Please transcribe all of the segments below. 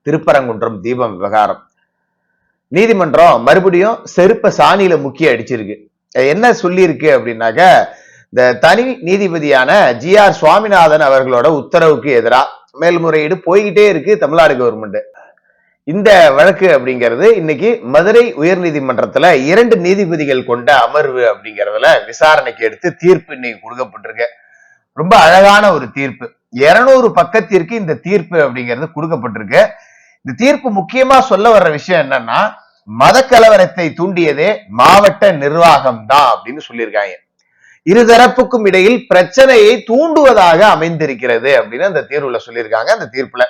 திருப்பரங்குன்றம் தீபம் விவகாரம். நீதிமன்றம் மறுபடியும் செருப்ப சாணியில முக்கிய அடிச்சிருக்கு. என்ன சொல்லியிருக்கு அப்படின்னாக்க, இந்த தனி நீதிபதியான ஜி.ஆர். சுவாமிநாதன் அவர்களோட உத்தரவுக்கு எதிராக மேல்முறையீடு போய்கிட்டே இருக்கு தமிழ்நாடு கவர்மெண்ட். இந்த வழக்கு அப்படிங்கிறது இன்னைக்கு மதுரை உயர் நீதிமன்றத்துல 2 நீதிபதிகள் கொண்ட அமர்வு அப்படிங்கறதுல விசாரணைக்கு எடுத்து தீர்ப்பு இன்னைக்கு கொடுக்கப்பட்டிருக்கு. ரொம்ப அழகான ஒரு தீர்ப்பு. 200 பக்கத்திற்கு இந்த தீர்ப்பு அப்படிங்கிறது கொடுக்கப்பட்டிருக்கு. இந்த தீர்ப்பு முக்கியமா சொல்ல வர்ற விஷயம் என்னன்னா, மத கலவரத்தை தூண்டியதே மாவட்ட நிர்வாகம் தான் அப்படின்னு சொல்லியிருக்காங்க. இருதரப்புக்கும் இடையில் பிரச்சனையை தூண்டுவதாக அமைந்திருக்கிறது அப்படின்னு அந்த தீர்வுல சொல்லியிருக்காங்க. அந்த தீர்ப்புல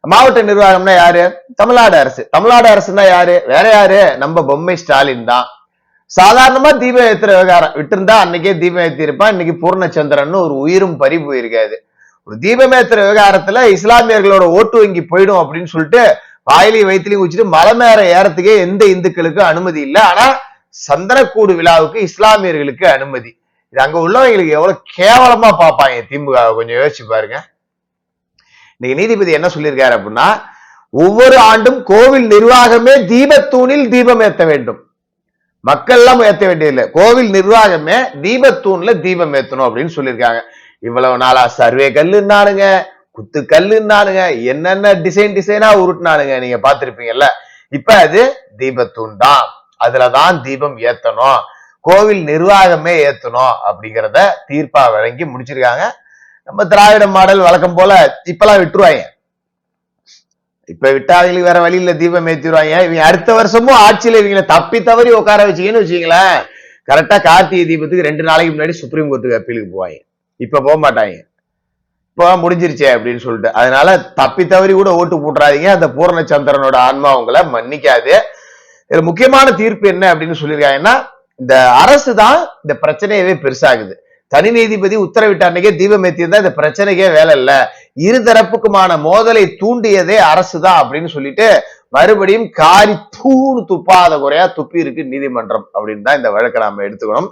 மாவட்ட நிர்வாகம்னா யாரு? தமிழ்நாடு அரசு. தமிழ்நாடு அரசுன்னா யாரு? வேற யாரு? நம்ம பொம்மை ஸ்டாலின் தான். சாதாரணமா தீபம் ஏத்துற விவகாரம் விட்டுருந்தா அன்னைக்கே தீபம் ஏத்தி இருப்பான். இன்னைக்கு பூர்ணச்சந்திரன் ஒரு உயிரும் பறி போயிருக்காது. ஒரு தீபம் ஏத்துற விவகாரத்துல இஸ்லாமியர்களோட ஓட்டு வங்கி போயிடும் அப்படின்னு சொல்லிட்டு வாயிலையும் வயிற்றுலையும் வச்சுட்டு மலை மேற ஏறத்துக்கே எந்த இந்துக்களுக்கு அனுமதி இல்லை. ஆனா சந்தனக்கூடு விழாவுக்கு இஸ்லாமியர்களுக்கு அனுமதி. இது அங்க உள்ளவங்களுக்கு எவ்வளவு கேவலமா பார்ப்பாங்க திமுக. கொஞ்சம் யோசிச்சு பாருங்க. இன்னைக்கு நீதிபதி என்ன சொல்லியிருக்காரு அப்படின்னா, ஒவ்வொரு ஆண்டும் கோவில் நிர்வாகமே தீபத்தூணில் தீபம் ஏத்த வேண்டும். மக்கள் எல்லாம் ஏத்த வேண்டியதில்லை, கோவில் நிர்வாகமே தீபத்தூண்ல தீபம் ஏத்தணும் அப்படின்னு சொல்லியிருக்காங்க. இவ்வளவு நாளா சர்வே கல்லுன்னானுங்க, குத்து கல்லுன்னானுங்க, என்னென்ன டிசைனா உருட்டுனானுங்க, நீங்க பாத்திருப்பீங்கல்ல. இப்ப அது தீபத்தூண் தான், அதுலதான் தீபம் ஏத்தணும், கோவில் நிர்வாகமே ஏத்தணும் அப்படிங்கிறத தீர்ப்பா வழங்கி முடிச்சிருக்காங்க. நம்ம திராவிட மாடல் வழக்கம் போல இப்பெல்லாம் விட்டுருவாங்க. இப்ப விட்டாதவங்களுக்கு வேற வழியில தீபம் ஏத்திடுவாங்க. இவங்க அடுத்த வருஷமும் ஆட்சியில இவங்களை தப்பி தவறி உட்கார வச்சீங்கன்னு வச்சுங்களேன், கரெக்டா கார்த்திகை தீபத்துக்கு 2 நாளைக்கு முன்னாடி சுப்ரீம் கோர்ட்டுக்கு அப்பீலுக்கு போவாங்க. இப்ப போக மாட்டாங்க, இப்போ முடிஞ்சிருச்சே அப்படின்னு சொல்லிட்டு. அதனால தப்பி தவறி கூட ஓட்டு போட்டுறாதீங்க. அந்த பூர்ணச்சந்திரனோட ஆன்மா உங்களை மன்னிக்காது. இதுல முக்கியமான தீர்ப்பு என்ன அப்படின்னு சொல்லியிருக்காங்கன்னா, இந்த அரசு தான் இந்த பிரச்சனையவே பெருசாகுது. தனி நீதிபதி உத்தரவிட்ட அன்னைக்கே தீபம் ஏற்றியிருந்தா இந்த பிரச்சனைக்கே வேலை இல்ல, இருதரப்புக்குமான மோதலை தூண்டியதே அரசு தான் அப்படின்னு சொல்லிட்டு மறுபடியும் காரி தூணு துப்பாத குறையா துப்பி இருக்கு நீதிமன்றம் அப்படின்னு தான் இந்த வழக்கை நாம எடுத்துக்கணும்.